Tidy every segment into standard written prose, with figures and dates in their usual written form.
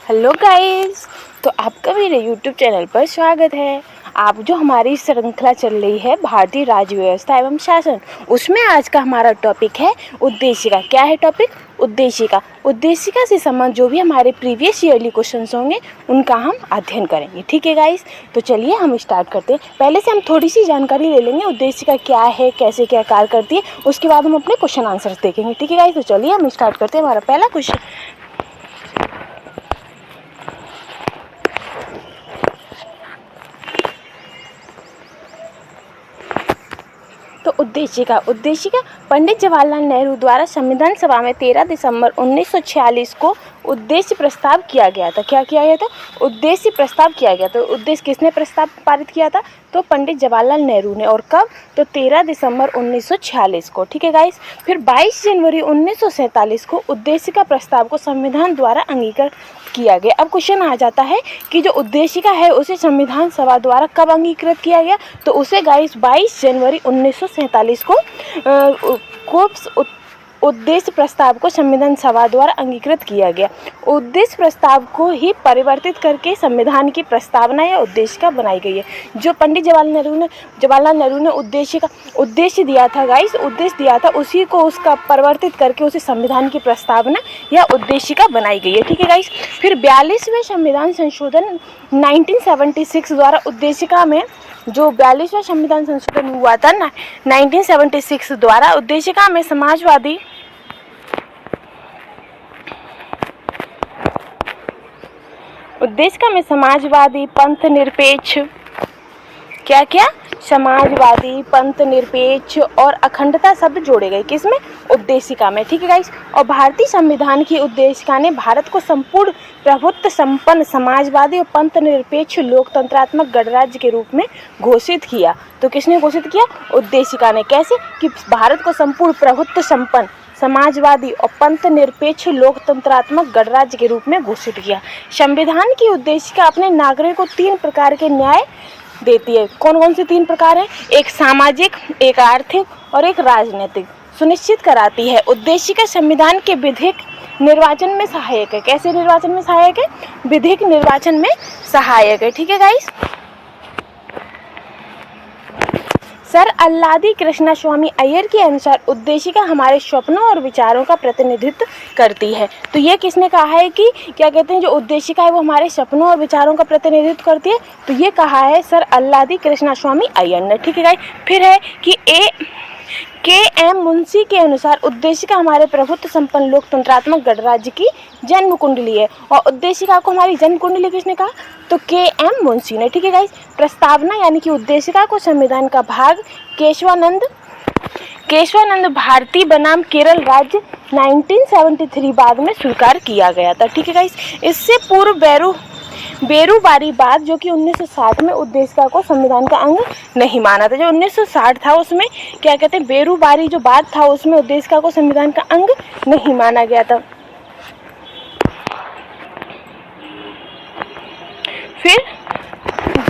Hello guys, तो आपका मेरे यूट्यूब चैनल पर स्वागत है। आप जो हमारी श्रृंखला चल रही है भारतीय राज्य व्यवस्था एवं शासन, उसमें आज का हमारा टॉपिक है उद्देशिका। क्या है टॉपिक? उद्देशिका। उद्देशिका से संबंध जो भी हमारे प्रीवियस ईयरली क्वेश्चंस होंगे उनका हम अध्ययन करेंगे। ठीक है गाइस, तो चलिए हम स्टार्ट करते हैं। पहले से हम थोड़ी सी जानकारी ले लेंगे उद्देशिका क्या है, कैसे क्या कार्य करती है, उसके बाद हम अपने क्वेश्चन आंसर्स देखेंगे। ठीक है गाइस, तो चलिए हम स्टार्ट करते हैं। हमारा पहला क्वेश्चन, तो उद्देशिका पंडित जवाहरलाल नेहरू द्वारा संविधान सभा में 13 दिसंबर 1946 को उद्देश्य प्रस्ताव किया गया था। क्या किया गया था? उद्देश्य प्रस्ताव किया गया। तो उद्देश्य किसने प्रस्ताव पारित किया था? तो पंडित जवाहरलाल नेहरू ने। और कब? तो 13 दिसंबर 1946 को। ठीक है गाइस। फिर 22 जनवरी 1947 को उद्देश्य का प्रस्ताव को संविधान द्वारा अंगीकृत किया गया। अब क्वेश्चन आ जाता है कि जो उद्देशिका है उसे संविधान सभा द्वारा कब अंगीकृत किया गया? तो उसे गाइस 22 जनवरी 1947 को उद्देश्य प्रस्ताव को संविधान सभा द्वारा अंगीकृत किया गया। उद्देश्य प्रस्ताव को ही परिवर्तित करके संविधान की प्रस्तावना या उद्देशिका बनाई गई है। जो पंडित जवाहरलाल नेहरू ने उद्देश्य दिया था गाइस, उद्देश्य दिया था, उसी को उसका परिवर्तित करके उसे संविधान की प्रस्तावना या उद्देशिका बनाई गई है। ठीक है गाइस। फिर 42वें संविधान संशोधन 1976 द्वारा उद्देशिका में, जो 42वां संविधान संशोधन हुआ था ना 1976 द्वारा, उद्देशिका में समाजवादी पंथ निरपेक्ष, क्या समाजवादी, पंथ निरपेक्ष और अखंडता शब्द जोड़े गए। किसमें? उद्देशिका में। ठीक है गाइस। और भारतीय संविधान की उद्देशिका ने भारत को संपूर्ण प्रभुत्व संपन्न समाजवादी और पंथ निरपेक्ष लोकतंत्रात्मक गणराज्य के रूप में घोषित किया। तो किसने घोषित किया? उद्देशिका ने। कैसे? कि भारत को संपूर्ण प्रभुत्व संपन्न समाजवादी और पंथ निरपेक्ष लोकतंत्रात्मक गणराज्य के रूप में घोषित किया। संविधान की उद्देशिका अपने नागरिकों को 3 प्रकार के न्याय देती है। कौन कौन से 3 प्रकार हैं? एक सामाजिक, एक आर्थिक और एक राजनीतिक सुनिश्चित कराती है। उद्देशिका संविधान के विधिक निर्वाचन में सहायक है। कैसे निर्वाचन में सहायक है? विधिक निर्वाचन में सहायक है। ठीक है गाइस। सर अल्लादी कृष्णस्वामी अय्यर के अनुसार उद्देशिका हमारे सपनों और विचारों का प्रतिनिधित्व करती है। तो ये किसने कहा है कि क्या कहते हैं, जो उद्देशिका है वो हमारे सपनों और विचारों का प्रतिनिधित्व करती है? तो ये कहा है सर अल्लादी कृष्णस्वामी अय्यर ने। ठीक है गाइस। फिर है कि के.एम. मुंशी के अनुसार उद्देशिका हमारे प्रभुत्व संपन्न लोकतंत्रात्मक गणराज्य की जन्म कुंडली है। और उद्देशिका को हमारी जन्म कुंडली किसने कहा? तो के.एम. मुंशी ने। ठीक है गाइस। प्रस्तावना यानी कि उद्देशिका को संविधान का भाग केशवानंद भारती बनाम केरल राज्य 1973 बाद में स्वीकार किया गया था। ठीक है गाइस। इससे पूर्व बेरूबारी बाद, जो कि 1960 में उद्देशिका को संविधान का अंग नहीं माना था। जो 1960 था उसमें क्या कहते हैं, बेरूबारी जो बात था उसमें उद्देशिका को संविधान का अंग नहीं माना गया था। फिर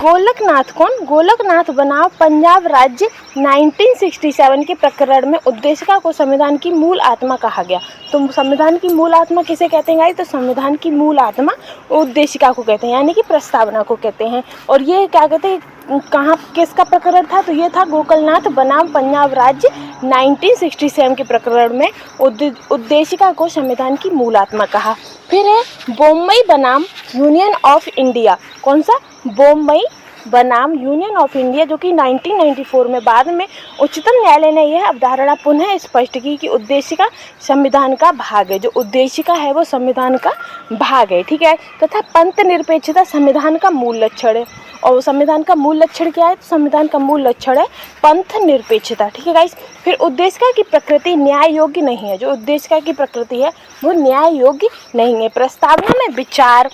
गोलकनाथ बनाम पंजाब राज्य 1967 के प्रकरण में उद्देशिका को संविधान की मूल आत्मा कहा गया। तो संविधान की मूल आत्मा किसे कहते हैं गाइस? तो संविधान की मूल आत्मा उद्देशिका को कहते हैं, यानी कि प्रस्तावना को कहते हैं। और ये क्या कहते हैं, कहाँ किसका प्रकरण था? तो ये था गोलकनाथ बनाम पंजाब राज्य 1967 के प्रकरण में उद्देशिका को संविधान की मूल आत्मा कहा। फिर है बॉम्बई बनाम यूनियन ऑफ इंडिया। कौन सा? बॉम्बई बनाम यूनियन ऑफ इंडिया, जो कि 1994 में बाद में उच्चतम न्यायालय ने यह अवधारणा पुनः स्पष्ट की कि उद्देशिका संविधान का भाग है। जो उद्देशिका है वो संविधान का भाग है। ठीक है। तथा पंथ निरपेक्षता संविधान का मूल लक्षण है। और संविधान का मूल लक्षण क्या है? तो संविधान का मूल लक्षण है पंथ निरपेक्षता। ठीक है गाइस। फिर उद्देशिका की प्रकृति न्याय योग्य नहीं है। जो उद्देशिका की प्रकृति है वो न्याय योग्य नहीं है। प्रस्तावना में विचार,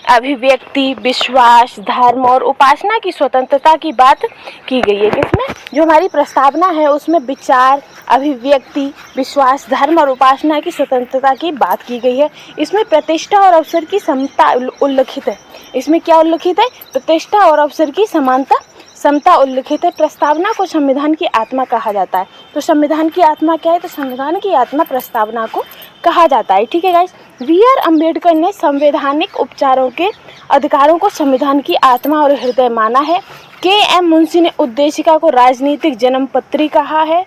अभिव्यक्ति, विश्वास, धर्म और उपासना की स्वतंत्रता की बात की गई है। किसमें? जो हमारी प्रस्तावना है उसमें विचार, अभिव्यक्ति, विश्वास, धर्म और उपासना की स्वतंत्रता की बात की गई है। इसमें प्रतिष्ठा और अवसर की समता उल्लिखित है। इसमें क्या उल्लिखित है? प्रतिष्ठा और अवसर की समानता समता उल्लिखित है। प्रस्तावना को संविधान की आत्मा कहा जाता है। तो संविधान की आत्मा क्या है? तो संविधान की आत्मा प्रस्तावना को कहा जाता है। ठीक है गाइस। बी.आर. अम्बेडकर ने संवैधानिक उपचारों के अधिकारों को संविधान की आत्मा और हृदय माना है। के.एम. मुंशी ने उद्देशिका को राजनीतिक जन्मपत्री कहा है।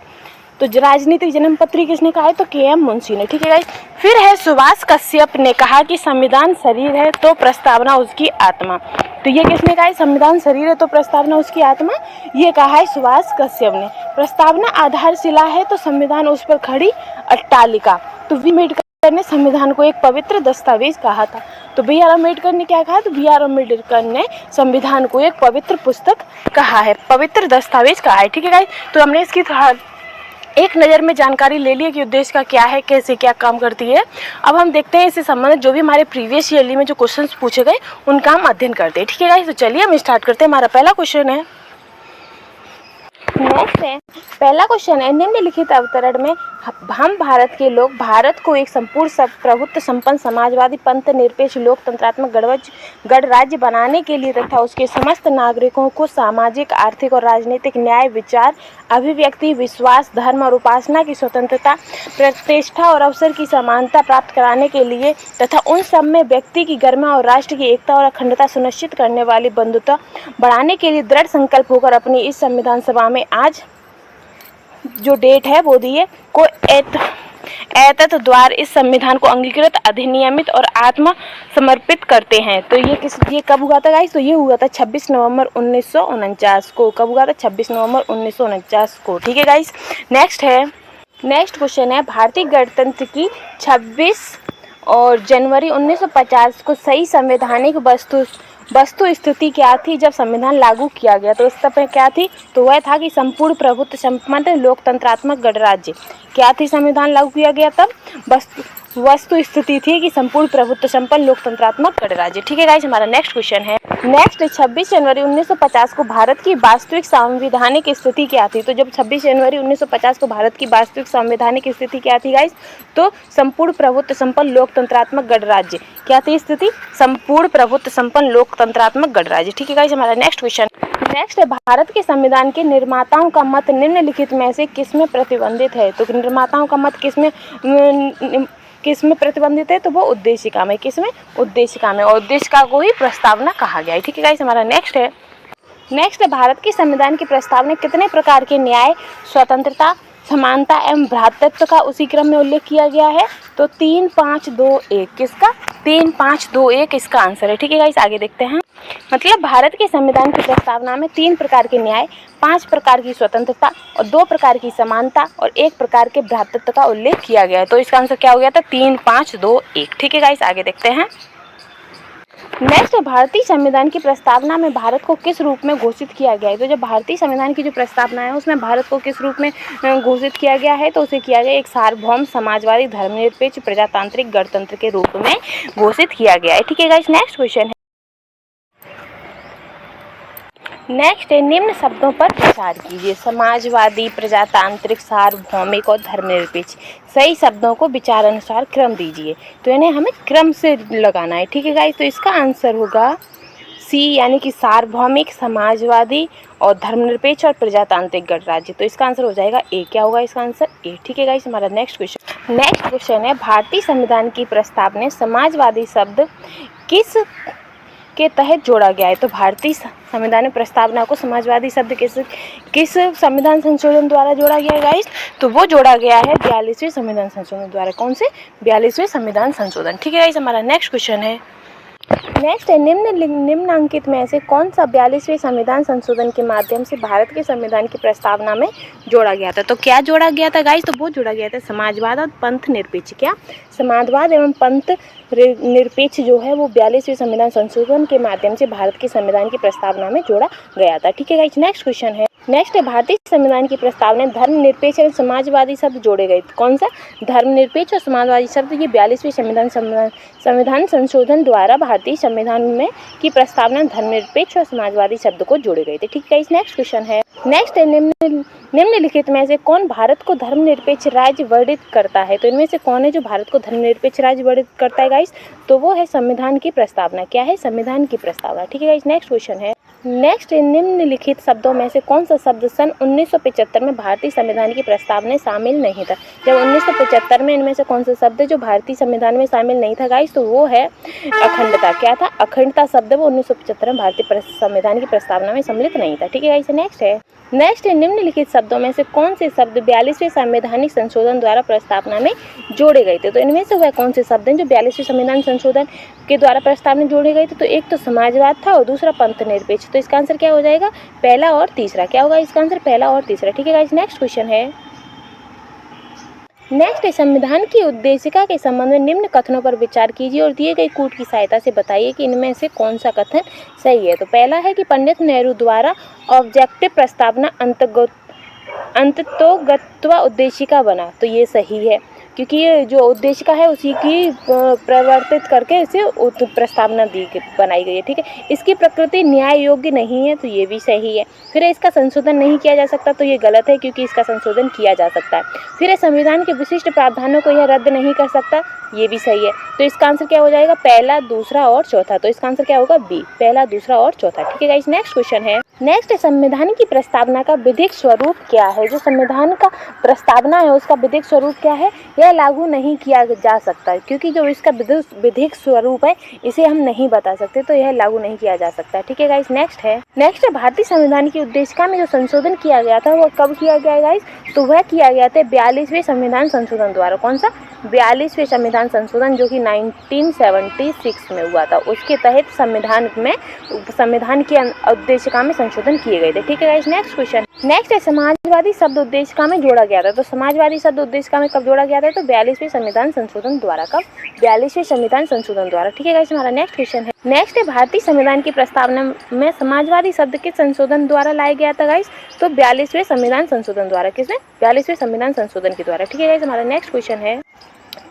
तो राजनीतिक जन्मपत्री किसने कहा है? तो के.एम. मुंशी ने। ठीक है गाइस। फिर है सुभाष कश्यप ने कहा कि संविधान शरीर है तो प्रस्तावना उसकी आत्मा। तो ये किसने कहा है? संविधान शरीर है तो प्रस्तावना उसकी आत्मा। ये कहा है सुभाष कश्यप ने। प्रस्तावना आधारशिला है तो संविधान उस पर खड़ी अट्टालिका। तो अम्बेडकर ने संविधान को एक पवित्र दस्तावेज कहा था। तो बी.आर. अम्बेडकर ने क्या कहा? तो बी.आर. अम्बेडकर ने संविधान को एक पवित्र पुस्तक कहा है, पवित्र दस्तावेज कहा है। ठीक है गाइस। तो हमने इसकी एक नज़र में जानकारी ले ली कि उद्देशिका क्या है, कैसे क्या काम करती है। अब हम देखते हैं इससे संबंधित जो भी हमारे प्रीवियस ईयरली में जो क्वेश्चंस पूछे गए उनका हम अध्ययन करते हैं। ठीक है गाइस। तो चलिए हम स्टार्ट करते हैं। हमारा पहला क्वेश्चन है, नेक्स्ट है, पहला क्वेश्चन है, निम्नलिखित अवतरण में हम भारत के लोग भारत को एक संपूर्ण प्रभुत्व संपन्न समाजवादी पंथ निरपेक्ष लोकतंत्रात्मक गणराज्य बनाने के लिए तथा उसके समस्त नागरिकों को सामाजिक आर्थिक और राजनीतिक न्याय विचार अभिव्यक्ति विश्वास धर्म और उपासना की स्वतंत्रता प्रतिष्ठा और अवसर की समानता प्राप्त कराने के लिए तथा उन सब में व्यक्ति की गरिमा और राष्ट्र की एकता और अखंडता सुनिश्चित करने वाली बंधुता बढ़ाने के लिए दृढ़ संकल्प होकर अपनी इस संविधान सभा में आज जो डेट है वो दिए को एतत् द्वार इस संविधान को अंगीकृत अधिनियमित और आत्मा समर्पित करते हैं। तो ये कब हुआ था गाइस? तो ये हुआ था 26 नवंबर 1949 को। कब हुआ था? 26 नवंबर 1949 को। ठीक है गाइस। नेक्स्ट क्वेश्चन है, भारतीय गणतंत्र की 26 और जनवरी 1950 को सही संवैधानिक वस्तु स्थिति क्या थी जब संविधान लागू किया गया? तो इस समय क्या थी? तो वह था कि संपूर्ण प्रभुत्व संपन्न लोकतंत्रात्मक गणराज्य। क्या थी संविधान लागू किया गया तब? वस्तु स्थिति थी कि संपूर्ण प्रभुत्व संपन्न लोकतंत्रात्मक गणराज्य। ठीक है गाइस। हमारा नेक्स्ट क्वेश्चन है, नेक्स्ट 26 जनवरी 1950 को भारत की वास्तविक संवैधानिक स्थिति क्या थी? तो जब 26 जनवरी 1950 को भारत की वास्तविक संवैधानिक स्थिति क्या थी गाइस? तो संपूर्ण प्रभुत्व संपन्न लोकतंत्रात्मक गणराज्य। क्या थी स्थिति? संपूर्ण प्रभुत्व संपन्न लोकतंत्रात्मक गणराज्य। ठीक है गाइस। हमारा नेक्स्ट क्वेश्चन, नेक्स्ट है, भारत के संविधान के निर्माताओं का मत निम्नलिखित में से किसमें प्रतिबंधित है? तो निर्माताओं का मत किसमें प्रतिबंधित है? तो वो उद्देशिका में। किसमें? उद्देशिका में। और उद्देशिका को ही प्रस्तावना कहा गया है। ठीक है गाइस। हमारा नेक्स्ट है, भारत के संविधान की प्रस्तावना कितने प्रकार के न्याय स्वतंत्रता समानता एवं भ्रातृत्व का उसी क्रम में उल्लेख किया गया है? तो 3, 5, 2, 1। किसका? 3, 5, 2, 1 इसका आंसर है। ठीक है गाइस। आगे देखते हैं। मतलब भारत के संविधान की प्रस्तावना में 3 प्रकार के न्याय 5 प्रकार की स्वतंत्रता और 2 प्रकार की समानता और 1 प्रकार के भ्रातृत्व का उल्लेख किया गया है। तो इसका आंसर क्या हो गया था? 3, 5, 2, 1। ठीक है गाइस। आगे देखते हैं। नेक्स्ट, भारतीय संविधान की प्रस्तावना में भारत को किस रूप में घोषित किया गया है? तो जब भारतीय संविधान की जो प्रस्तावना है उसमें भारत को किस रूप में घोषित किया गया है? तो उसे किया गया एक सार्वभौम समाजवादी धर्मनिरपेक्ष प्रजातांत्रिक गणतंत्र के रूप में घोषित किया गया है। ठीक है गाइस। नेक्स्ट क्वेश्चन है, नेक्स्ट है, निम्न शब्दों पर विचार कीजिए। समाजवादी प्रजातांत्रिक सार्वभौमिक और धर्मनिरपेक्ष। सही शब्दों को विचार अनुसार क्रम दीजिए। तो इन्हें हमें क्रम से लगाना है। ठीक है गाइस। तो इसका आंसर होगा सी, यानी कि सार्वभौमिक समाजवादी और धर्मनिरपेक्ष और प्रजातांत्रिक गणराज्य। तो इसका आंसर हो जाएगा ए। क्या होगा इसका आंसर? ए। ठीक है गाइस। हमारा नेक्स्ट क्वेश्चन है, भारतीय संविधान की प्रस्तावना में समाजवादी शब्द किस के तहत जोड़ा गया है? तो भारतीय संविधान में प्रस्तावना को समाजवादी शब्द किस संविधान संशोधन द्वारा जोड़ा गया है गाइस? तो वो जोड़ा गया है 42वें संविधान संशोधन द्वारा। कौन से? 42वें संविधान संशोधन। ठीक है गाइस। हमारा नेक्स्ट क्वेश्चन है, नेक्स्ट है, निम्नांकित में से कौन सा 42वें संविधान संशोधन के माध्यम से भारत के संविधान की प्रस्तावना में जोड़ा गया था? तो क्या जोड़ा गया था गाइस? तो वो जोड़ा गया था समाजवाद और पंथ निरपेक्ष। क्या? समाजवाद एवं पंथ निरपेक्ष जो है वो 42वें संविधान संशोधन के माध्यम से भारत के संविधान की प्रस्तावना में जोड़ा गया था। ठीक है गाइस। नेक्स्ट क्वेश्चन है, नेक्स्ट है, भारतीय संविधान की प्रस्तावना में धर्मनिरपेक्ष और समाजवादी शब्द जोड़े गए। कौन सा? धर्मनिरपेक्ष और समाजवादी शब्द ये 42वें संविधान संशोधन द्वारा भारतीय संविधान में की प्रस्तावना धर्मनिरपेक्ष और समाजवादी शब्द को जोड़े गए थे। ठीक है गाइस। नेक्स्ट क्वेश्चन है, नेक्स्ट है, निम्नलिखित में से कौन भारत को धर्मनिरपेक्ष राज्य वर्णित करता है? तो इनमें से कौन है जो भारत को धर्मनिरपेक्ष राज्य वर्णित करता है गाइस? तो वो है संविधान की प्रस्तावना। क्या है? संविधान की प्रस्तावना। ठीक है गाइस। नेक्स्ट क्वेश्चन है, नेक्स्ट, निम्नलिखित शब्दों में से कौन सा शब्द सन 1975 में भारतीय संविधान की प्रस्तावना में शामिल नहीं था। जब 1975 में इनमें से कौन सा शब्द जो भारतीय संविधान में शामिल नहीं था गाइस, तो वो है अखंडता। क्या था? अखंडता शब्द वो 1975 में भारतीय संविधान की प्रस्तावना में सम्मिलित नहीं था। ठीक है गाइस, नेक्स्ट है निम्नलिखित शब्दों में से कौन से शब्द 42वें संवैधानिक संशोधन द्वारा प्रस्तावना में जोड़े गए थे। तो इनमें से वह कौन से शब्द हैं जो 42वें संविधान संशोधन के द्वारा प्रस्तावना में जोड़े गए थे। तो एक तो समाजवाद था और दूसरा पंथ निरपेक्ष। तो इसका आंसर क्या हो जाएगा? पहला और तीसरा। क्या होगा इसका आंसर? पहला और तीसरा। ठीक है गाइस, नेक्स्ट क्वेश्चन है। नेक्स्ट है संविधान की उद्देशिका के संबंध में निम्न कथनों पर विचार कीजिए और दिए गए कूट की सहायता से बताइए कि इनमें से कौन सा कथन सही है। तो पहला है कि पंडित नेहरू द्वारा ऑब्जेक्टिव प्रस्तावना अंततोगत्वा उद्देशिका बना। तो ये सही है क्योंकि ये जो उद्देशिका है उसी की प्रवर्तित करके इसे प्रस्तावना बनाई गई है। ठीक है, इसकी प्रकृति न्याय योग्य नहीं है। तो ये भी सही है। फिर इसका संशोधन नहीं किया जा सकता। तो ये गलत है क्योंकि इसका संशोधन किया जा सकता है। फिर संविधान के विशिष्ट प्रावधानों को यह रद्द नहीं कर सकता। ये भी सही है। तो इसका आंसर क्या हो जाएगा? पहला, दूसरा और चौथा। तो इसका आंसर क्या होगा? बी, पहला, दूसरा और चौथा। ठीक है गाइस, नेक्स्ट क्वेश्चन है। नेक्स्ट, संविधान की प्रस्तावना का विधिक स्वरूप क्या है। जो संविधान का प्रस्तावना है उसका विधिक स्वरूप क्या है? यह लागू नहीं किया जा सकता क्योंकि जो इसका विधिक स्वरूप है इसे हम नहीं बता सकते। तो यह लागू नहीं किया जा सकता। ठीक है गाइस, नेक्स्ट है भारतीय संविधान की उद्देशिका में जो संशोधन किया गया था वह कब किया गया गाइस? तो वह किया गया था 42वें संविधान संशोधन द्वारा। कौन सा? 42वें संविधान संशोधन जो कि 1976 में हुआ था। उसके तहत संविधान की उद्देशिका में संशोधन किए गए थे। ठीक है गाइस, नेक्स्ट क्वेश्चन। नेक्स्ट है समाजवादी शब्द उद्देशिका में जोड़ा गया था। तो समाजवादी शब्द उद्देशिका में कब जोड़ा गया था? तो 42वें संविधान संशोधन द्वारा। कब? 42वें संविधान संशोधन द्वारा। ठीक है गाइस, हमारा नेक्स्ट क्वेश्चन है। नेक्स्ट है भारतीय संविधान की प्रस्तावना में समाजवादी शब्द के संशोधन द्वारा लाया गया था गाइस। तो 42वें संविधान संशोधन द्वारा। किसने? 42वें संविधान संशोधन के द्वारा। ठीक है गाइस, हमारा नेक्स्ट क्वेश्चन है।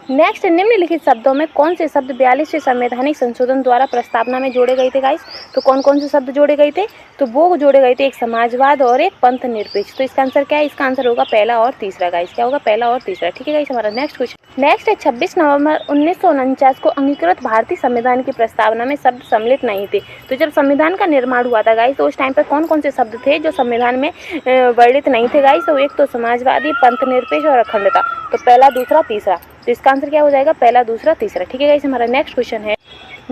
नेक्स्ट, निम्नलिखित शब्दों में कौन से शब्द 42वें संवैधानिक संशोधन द्वारा प्रस्तावना में जोड़े गए थे गाइस? तो कौन कौन से शब्द जोड़े गए थे? तो वो जोड़े गए थे एक समाजवाद और एक पंथ निरपेक्ष। तो इसका आंसर क्या है? इसका आंसर होगा पहला और तीसरा गाइस। क्या होगा? पहला और तीसरा। ठीक है गाइस, हमारा नेक्स्ट क्वेश्चन। नेक्स्ट है 26 नवंबर 1949 को अंगीकृत भारतीय संविधान की प्रस्तावना में शब्द सम्मिलित नहीं थे। तो जब संविधान का निर्माण हुआ था गाइस तो उस टाइम पर कौन कौन से शब्द थे जो संविधान में वर्णित नहीं थे गाइस? तो एक तो समाजवादी, पंथ निरपेक्ष और अखंडता। तो पहला, दूसरा, तीसरा। तो इसका आंसर क्या हो जाएगा? पहला, दूसरा, तीसरा। ठीक है गाइस, हमारा नेक्स्ट क्वेश्चन है।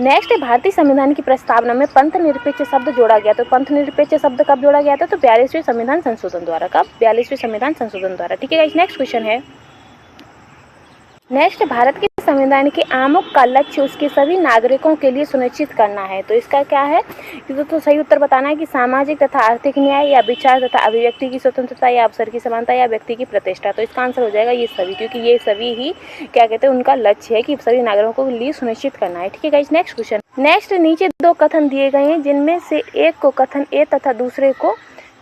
नेक्स्ट है भारतीय संविधान की प्रस्तावना में पंथ निरपेक्ष शब्द जोड़ा गया। तो पंथ निरपेक्ष शब्द कब जोड़ा गया था? तो 42वें संविधान संशोधन द्वारा। कब? 42वें संविधान संशोधन द्वारा। ठीक है गाइस, नेक्स्ट क्वेश्चन है। नेक्स्ट, भारत के संविधान के आमुख का लक्ष्य उसके सभी नागरिकों के लिए सुनिश्चित करना है। तो इसका क्या है? तो सही उत्तर बताना है कि सामाजिक तथा आर्थिक न्याय या विचार तथा अभिव्यक्ति की स्वतंत्रता या अवसर की समानता या व्यक्ति की प्रतिष्ठा। तो इसका आंसर हो जाएगा ये सभी, क्योंकि ये सभी ही क्या कहते हैं उनका लक्ष्य है कि सभी नागरिकों के लिए सुनिश्चित करना है। ठीक है गाइस, नेक्स्ट क्वेश्चन। नेक्स्ट, नीचे दो कथन दिए गए हैं जिनमें से एक को कथन ए तथा दूसरे को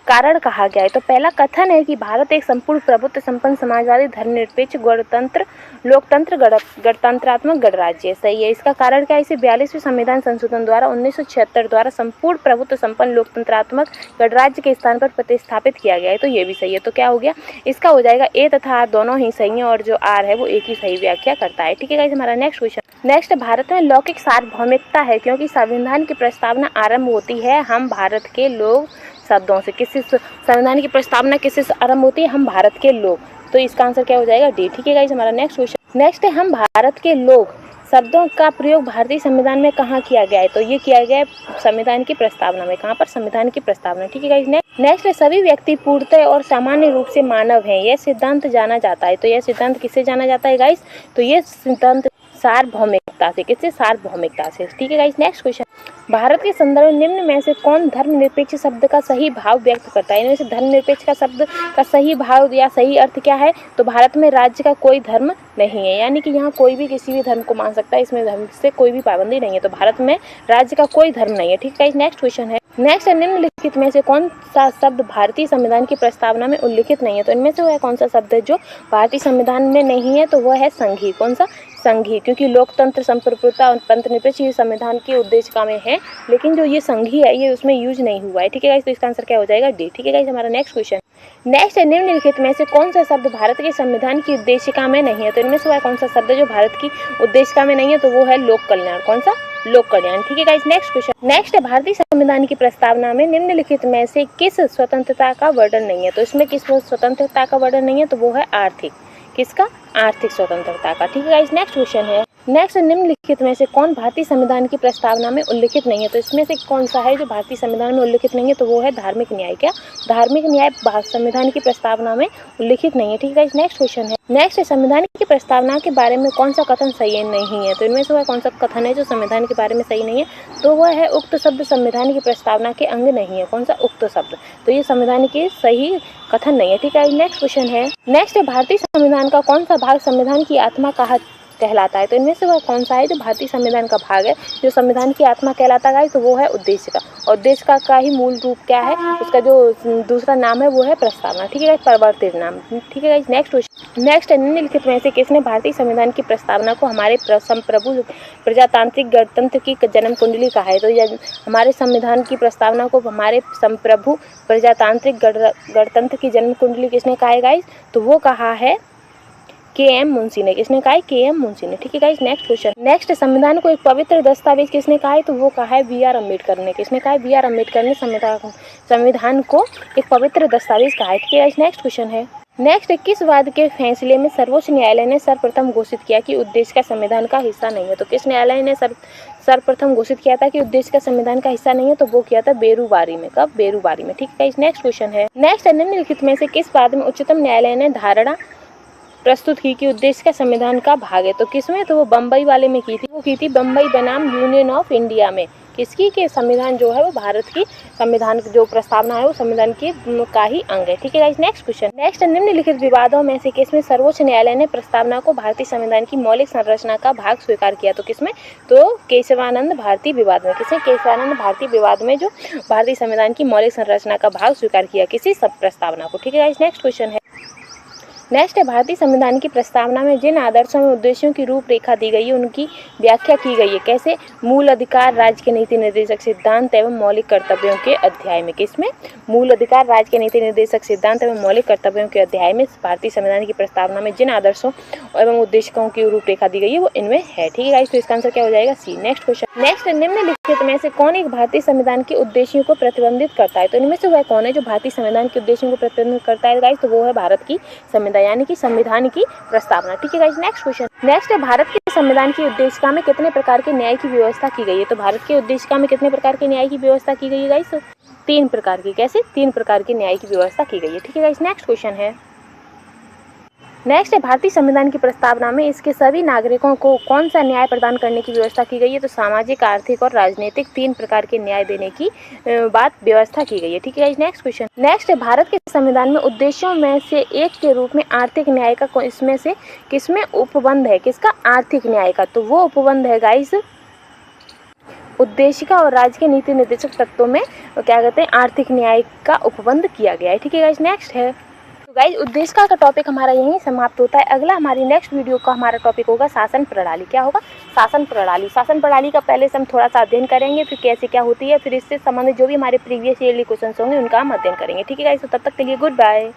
कारण कहा गया है। तो पहला कथन है कि भारत एक संपूर्ण प्रभुत्व संपन्न समाजवादी धर्मनिरपेक्ष गणतंत्र लोकतंत्र गणतंत्रात्मक गणराज्य। सही है। इसका कारण क्या है? इसे 42वें संविधान संशोधन द्वारा 1976 द्वारा संपूर्ण प्रभुत्व संपन्न लोकतंत्रात्मक गणराज्य के स्थान पर प्रतिस्थापित किया गया है। तो ये भी सही है। तो क्या हो गया? इसका हो जाएगा ए तथा आर दोनों ही सही है और जो आर है वो एक ही सही व्याख्या करता है। ठीक है गाइस, हमारा नेक्स्ट क्वेश्चन। नेक्स्ट, भारत में लौकिक सार्वभौमिकता है क्योंकि संविधान की प्रस्तावना आरंभ होती है हम भारत के लोग शब्दों से। किससे संविधान की प्रस्तावना किससे आरंभ होती है? हम भारत के लोग। तो इसका आंसर क्या हो जाएगा? डी। ठीक है गाइस, हमारा नेक्स्ट क्वेश्चन। नेक्स्ट है हम भारत के लोग शब्दों का प्रयोग भारतीय संविधान में कहाँ किया गया है? तो ये किया गया है संविधान की प्रस्तावना में। कहाँ पर? संविधान की प्रस्तावना। ठीक है गाइस, नेक्स्ट है सभी व्यक्ति पूर्णतः और सामान्य रूप से मानव हैं, यह सिद्धांत जाना जाता है। तो यह सिद्धांत किससे जाना जाता है गाइस? तो ये सिद्धांत सार्वभौमिकता से। किससे? सार्वभौमिकता से। ठीक है गाइस, नेक्स्ट क्वेश्चन। भारत के संदर्भ निम्न में से कौन धर्मनिरपेक्ष शब्द का सही भाव व्यक्त करता है? इनमें से धर्मनिरपेक्ष का शब्द का सही भाव या सही अर्थ क्या है? तो भारत में राज्य का कोई धर्म नहीं है, यानी कि यहाँ कोई भी किसी भी धर्म को मान सकता है, इसमें धर्म से कोई भी पाबंदी नहीं है। तो भारत में राज्य का कोई धर्म नहीं है। ठीक है, नेक्स्ट क्वेश्चन है। नेक्स्ट, निम्नलिखित में से कौन सा शब्द भारतीय संविधान की प्रस्तावना में उल्लिखित नहीं है? तो इनमें से वह कौन सा शब्द है जो भारतीय संविधान में नहीं है? तो वह है संघीय। कौन सा? संघीय, क्योंकि लोकतंत्र, संप्रभुता और पंथनिरपेक्ष ये संविधान की उद्देशिका में है, लेकिन जो ये संघीय है ये उसमें यूज नहीं हुआ है। ठीक है गाइस, तो इसका आंसर क्या हो जाएगा? डी। ठीक है गाइस, हमारा नेक्स्ट क्वेश्चन। नेक्स्ट है, निम्नलिखित में से कौन सा शब्द भारत के संविधान की उद्देशिका में नहीं है? तो इनमें से वह कौन सा शब्द है जो भारत की उद्देशिका में नहीं है? तो वो है लोक कल्याण। कौन सा? लोक कल्याण। ठीक है गाइस, नेक्स्ट क्वेश्चन। नेक्स्ट है, भारतीय संविधान की प्रस्तावना में निम्नलिखित में से किस स्वतंत्रता का वर्णन नहीं है? तो इसमें किस स्वतंत्रता का वर्णन नहीं है? तो वो है आर्थिक। किसका? आर्थिक स्वतंत्रता का। ठीक है गाइस, नेक्स्ट क्वेश्चन है। नेक्स्ट, निम्नलिखित में से कौन भारतीय संविधान की प्रस्तावना में उल्लिखित नहीं है? तो इसमें से कौन सा है जो भारतीय संविधान में उल्लिखित नहीं है? तो वो है धार्मिक न्याय। क्या? धार्मिक न्याय संविधान की प्रस्तावना में उल्लिखित नहीं है। ठीक है, नेक्स्ट क्वेश्चन है। नेक्स्ट, संविधान की प्रस्तावना के बारे में कौन सा कथन सही नहीं है? तो इनमें से वह कौन सा कथन है जो संविधान के बारे में सही नहीं है? तो वह है उक्त शब्द संविधान की प्रस्तावना के अंग नहीं है। कौन सा? उक्त शब्द। तो ये संविधान के सही कथन नहीं है। ठीक है, नेक्स्ट क्वेश्चन है। नेक्स्ट, भारतीय संविधान का कौन सा भाग संविधान की आत्मा कहलाता है? तो इनमें से वह कौन सा है जो भारतीय संविधान का भाग है जो संविधान की आत्मा कहलाता है? तो वो है उद्देशिका। उद्देशिका का ही मूल रूप क्या है? उसका जो दूसरा नाम है वो है प्रस्तावना। ठीक है, परिवर्तित नाम। ठीक है, नेक्स्ट क्वेश्चन। नेक्स्ट, निम्नलिखित में से किसने भारतीय संविधान की प्रस्तावना को हमारे संप्रभु प्रजातांत्रिक गणतंत्र की जन्म कुंडली कहा है? तो हमारे संविधान की प्रस्तावना को हमारे संप्रभु प्रजातांत्रिक गणतंत्र की जन्म कुंडली किसने कहा है गाइस? तो वो कहा है के.एम. मुंशी ने। किसने कहा है? के.एम. मुंशी ने। ठीक है गाइस, नेक्स्ट क्वेश्चन। नेक्स्ट, संविधान को एक पवित्र दस्तावेज किसने कहा है? तो वो कहा है बी.आर. अम्बेडकर ने। किसने कहा है? बी.आर. अम्बेडकर ने संविधान को एक पवित्र दस्तावेज कहा है। ठीक है गाइस, नेक्स्ट क्वेश्चन है। नेक्स्ट, किस वाद के फैसले में सर्वोच्च न्यायालय ने सर्वप्रथम घोषित किया कि उद्देश्य का संविधान का हिस्सा नहीं है? तो किस न्यायालय ने सर्वप्रथम घोषित किया था कि उद्देश्य का संविधान का हिस्सा नहीं है? तो वो किया था बेरूबारी में। कब? बेरूबारी में। ठीक है गाइस, नेक्स्ट क्वेश्चन है। नेक्स्ट, निम्नलिखित में से किस वाद में उच्चतम न्यायालय ने धारणा प्रस्तुत की कि उद्देश्य का संविधान का भाग है? तो किसमें? तो वो बम्बई वाले में की थी। वो की थी बम्बई बनाम यूनियन ऑफ इंडिया में। किसकी? के संविधान जो है वो भारत की संविधान जो प्रस्तावना है वो संविधान के का ही अंग है। ठीक है गाइस, नेक्स्ट क्वेश्चन। नेक्स्ट, निम्नलिखित विवादों में से किसमें सर्वोच्च न्यायालय ने प्रस्तावना को भारतीय संविधान की मौलिक संरचना का भाग स्वीकार किया? तो किसमें? तो केशवानंद भारती विवाद में। किसने? केशवानंद भारती विवाद में जो भारतीय संविधान की मौलिक संरचना का भाग स्वीकार किया किसी सब प्रस्तावना को। ठीक है गाइस, नेक्स्ट क्वेश्चन है। नेक्स्ट है, भारतीय संविधान की प्रस्तावना में जिन आदर्शों में उद्देश्यों की रूपरेखा दी गई है उनकी व्याख्या की गई है। कैसे? मूल अधिकार, राज्य के नीति निर्देशक सिद्धांत एवं मौलिक कर्तव्यों के अध्याय में। किसमें? मूल अधिकार, राज्य के नीति निर्देशक सिद्धांत एवं मौलिक कर्तव्यों के अध्याय में भारतीय संविधान की प्रस्तावना में जिन आदर्शों एवं उद्देश्यों की रूपरेखा दी गई है वो इनमें है। ठीक है गाइस, तो इसका आंसर क्या हो जाएगा? सी। Next question. नेक्स्ट, निम्नलिखित में से कौन एक भारतीय संविधान के उद्देश्यों को प्रतिबंधित करता है? तो इनमें से वह कौन है जो भारतीय संविधान के उद्देश्यों को प्रतिबंधित करता है गाइस? तो वो है भारत की संविधान यानी कि संविधान की प्रस्तावना। ठीक है गाइस, नेक्स्ट क्वेश्चन। नेक्स्ट है, भारत के संविधान की उद्देशिका में कितने प्रकार के न्याय की व्यवस्था की गई है? तो भारत के उद्देशिका में कितने प्रकार के न्याय की व्यवस्था की गई है गाइस? 3 प्रकार की। कैसे? 3 प्रकार की न्याय की व्यवस्था की गई है। ठीक है गाइस, नेक्स्ट क्वेश्चन है। नेक्स्ट है, भारतीय संविधान की प्रस्तावना में इसके सभी नागरिकों को कौन सा न्याय प्रदान करने की व्यवस्था की गई है? तो सामाजिक, आर्थिक और राजनीतिक 3 प्रकार के न्याय देने की बात व्यवस्था की गई है। ठीक है, नेक्स्ट क्वेश्चन। नेक्स्ट है, भारत के संविधान में उद्देश्यों में से एक के रूप में आर्थिक न्याय का इसमें से किसमें उपबंध है? किसका? आर्थिक न्याय का। तो वो उपबंध है गाइस उद्देशिका और राज्य के नीति निर्देशक तत्वों में क्या कहते हैं? आर्थिक न्याय का उपबंध किया गया है। ठीक है गाइस, नेक्स्ट है। तो गाइस, उद्देशिका का टॉपिक हमारा यहीं समाप्त होता है। अगला हमारी नेक्स्ट वीडियो का हमारा टॉपिक होगा शासन प्रणाली। क्या होगा? शासन प्रणाली। शासन प्रणाली का पहले से हम थोड़ा सा अध्ययन करेंगे, फिर कैसे क्या होती है, फिर इससे संबंधित जो भी हमारे प्रीवियस ईयरली क्वेश्चन होंगे उनका हम अध्ययन करेंगे। ठीक है गाइस, तो तब तक के लिए गुड बाय।